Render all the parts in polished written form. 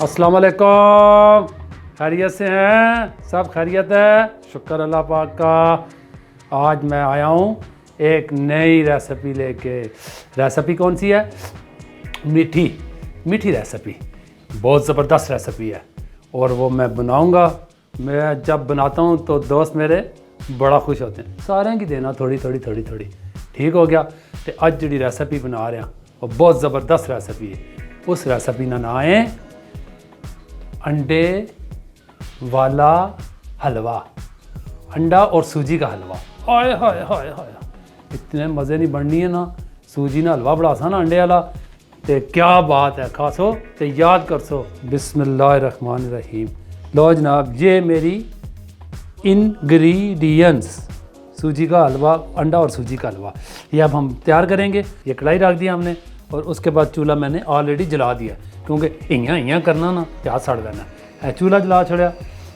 अस्सलाम वालेकुम, खैरियत से हैं सब? खैरियत है, शुक्र अल्लाह पाक का। आज मैं आया हूँ एक नई रेसिपी लेके। रेसिपी कौन सी है? मीठी रेसिपी, बहुत ज़बरदस्त रेसिपी है और वो मैं बनाऊँगा। मैं जब बनाता हूँ तो दोस्त मेरे बड़ा खुश होते हैं, सारे की देना थोड़ी थोड़ी। ठीक हो गया। तो अज जी रेसिपी बना रहे हैं वो बहुत ज़बरदस्त रेसिपी है। उस रेसिपी का नाम है अंडे वाला हलवा, अंडा और सूजी का हलवा। हाय हाय हाय हाय, इतने मज़े नहीं बननी है ना। सूजी ना हलवा बड़ा आसान, अंडे वाला तो क्या बात है। खासो तो याद कर सो, बिस्मिल्लाहिर्रहमानिर्रहीम। लो जनाब, ये मेरी इंग्रेडिएंट्स, सूजी का हलवा, अंडा और सूजी का हलवा, ये अब हम तैयार करेंगे। ये कढ़ाई रख दिया हमने और उसके बाद चूल्हा मैंने ऑलरेडी जला दिया, क्योंकि इयां करना ना प्याज सड़ देना है। चूल्हा जला छोड़ा।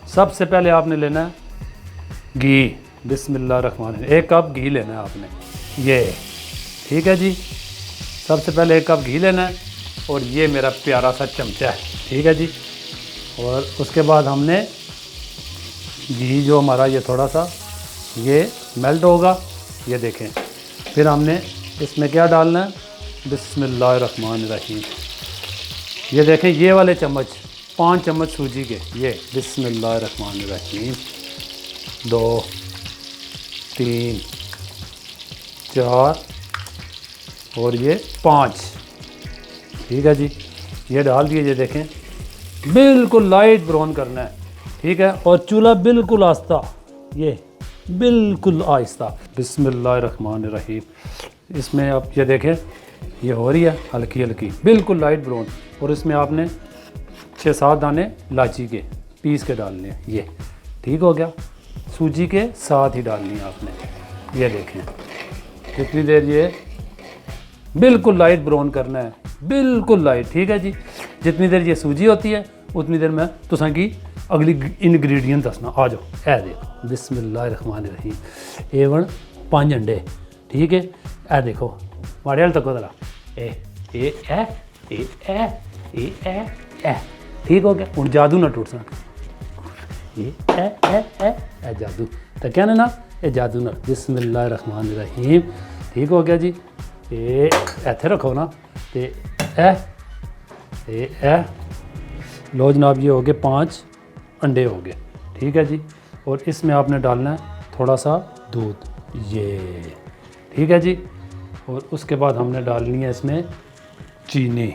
सबसे पहले आपने लेना है घी, बिस्मिल्लाहिर्रहमानिर्रहीम। 1 कप घी लेना है आपने, ये ठीक है जी। सबसे पहले 1 कप घी लेना है और ये मेरा प्यारा सा चमचा है, ठीक है जी। और उसके बाद हमने घी जो हमारा ये थोड़ा सा ये मेल्ट होगा, ये देखें। फिर हमने इसमें क्या डालना है, बिस्मिल्लाहिर्रहमानिर्रहीम। ये देखें, ये वाले चम्मच 5 चम्मच सूजी के, ये बिस्मिल्लाहिर्रहमानिर्रहीम। 2 3 4 और ये 5, ठीक है जी। ये डाल दिए। ये देखें, बिल्कुल लाइट ब्राउन करना है, ठीक है। और चूल्हा बिल्कुल आहिस्ता, ये बिल्कुल आहिस्ता। बिस्मिल्लाहिर्रहमानिर्रहीम। इसमें आप ये देखें, ये हो रही है हल्की हल्की, बिल्कुल लाइट ब्राउन। और इसमें आपने 6-7 दाने इलायची के पीस के डालने हैं, ये ठीक हो गया। सूजी के साथ ही डालनी है आपने। ये देखें, कितनी देर ये बिल्कुल लाइट ब्राउन करना है, बिल्कुल लाइट, ठीक है जी। जितनी देर ये सूजी होती है उतनी देर में तुसां की अगली इनग्रीडिएंट दसना। आ जाओ, ए देखो, बिस्मिल्लाहिर्रहमानिर्रहीम। एवन 5 अंडे, ठीक है। ए देखो, माड़े हाल तको जरा, ए, ठीक हो गया। हूँ जादू ना टूट सक, ए जादू तो कहने ना, ये जादू ना। बिस्मिल्लाहिर्रहमानिर्रहीम, ठीक हो गया जी। ये इत्थे रखो ना, तो ए लो जनाब, ये हो गए 5 अंडे हो गए, ठीक है जी। और इसमें आपने डालना है थोड़ा सा दूध, ये ठीक है जी। और उसके बाद हमने डालनी है इसमें चीनी,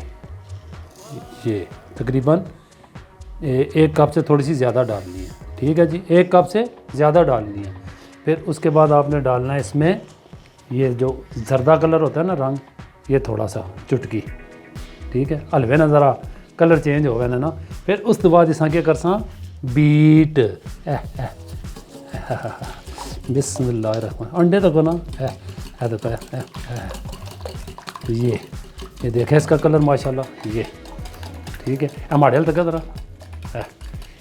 ये तकरीबन 1 कप से थोड़ी सी ज़्यादा डालनी है, ठीक है जी। 1 कप से ज़्यादा डालनी है। फिर उसके बाद आपने डालना है इसमें ये जो जर्दा कलर होता है ना, रंग, ये थोड़ा सा चुटकी, ठीक है। हलवे ना ज़रा कलर चेंज हो गया ना। फिर उस बाद इस क्या करसा, बीट बिस्मिल्लाहिर्रहमान। अंडे तको ना, तो ये देखें इसका कलर माशाल्लाह, ये ठीक है। हमारे हल तक ज़रा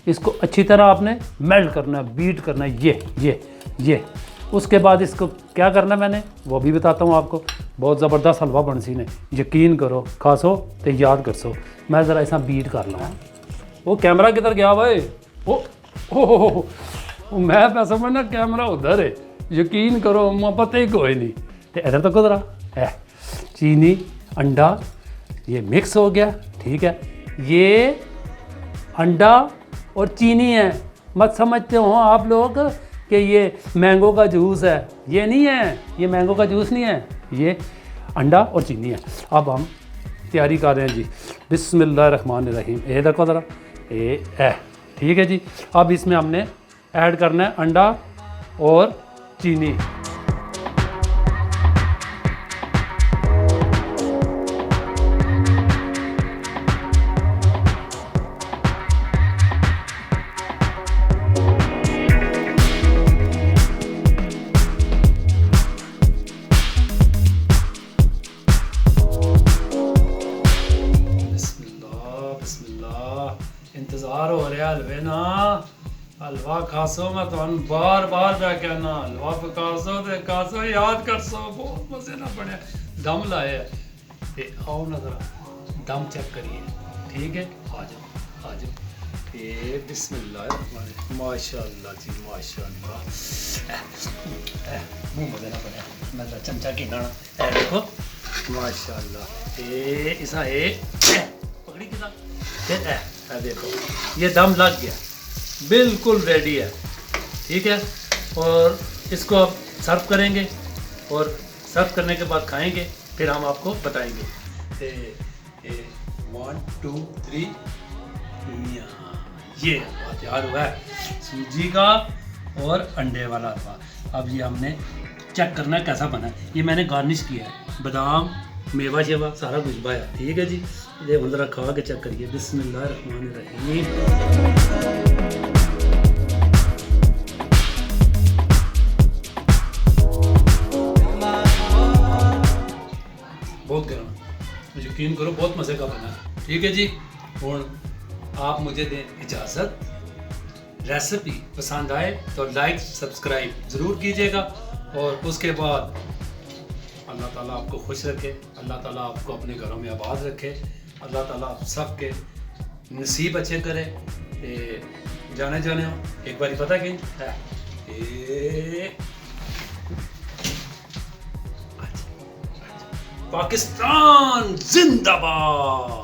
इसको अच्छी तरह आपने मेल्ट करना है, बीट करना है, ये। उसके बाद इसको क्या करना है मैंने वो भी बताता हूँ आपको। बहुत ज़बरदस्त हलवा बन सी ने, यकीन करो। खासो तो याद कर सो। मैं ज़रा ऐसा बीट कर लूँ। वो कैमरा किधर गया भाई? ओ मैं पैसा समझना कैमरा उधर है, यकीन करो, मैं पता ही कोई नहीं। तो इधर तक ज़रा चीनी अंडा ये मिक्स हो गया, ठीक है। ये अंडा और चीनी है, मत समझते हो आप लोग कि ये मैंगो का जूस है। ये नहीं है, ये मैंगो का जूस नहीं है, ये अंडा और चीनी है। अब हम तैयारी कर रहे हैं जी, बिस्मिल्लाहिर्रहमानिर्रहीम। ये देखो ज़रा, ठीक है जी। अब इसमें हमने ऐड करना है अंडा और चीनी। इंतज़ार हो रहा हलवे ना, हलवा खासो। मैं तुम बार बार मैं कहना, हलवा पकासो तो खासो, याद कर सो। बहुत मजे ना बने, दम लाए है। आओ ना ज़रा दम चेक करिए, ठीक है। आ जाओ, आ जाओ। ये बिस्मिल्लाह, माशाल्लाह जी माशाल्लाह। मुंह में देना पड़े, मैं तो चमचा की ना ए देखो माशाल्लाह। ये इसा ए पकड़ी किसा फिर ए देखो ये दम लग गया, बिल्कुल रेडी है। ठीक है, और इसको अब सर्व करेंगे और सर्व करने के बाद खाएंगे, फिर हम आपको बताएंगे। 1 2 3 ये हलवा तैयार हुआ है, सूजी का और अंडे वाला हलवा। अब ये हमने चेक करना है कैसा बना है। ये मैंने गार्निश किया है, बादाम मेवा शेवा सारा कुछ पाया। ठीक है जी, ये जरा खा के चेक करिए। बिस्मिल्लाहिर्रहमानिर्रहीम। बहुत गर्म, यकीन करो बहुत मज़े का बना है। ठीक है जी, और आप मुझे दें इजाज़त। रेसिपी पसंद आए तो लाइक सब्सक्राइब ज़रूर कीजिएगा, और उसके बाद अल्लाह ताला आपको खुश रखे, अल्लाह ताला आपको अपने घरों में आबाद रखे, अल्लाह ताला आप सबके नसीब अच्छे करे। जाने जाने हो एक बार पता कि पाकिस्तान जिंदाबाद।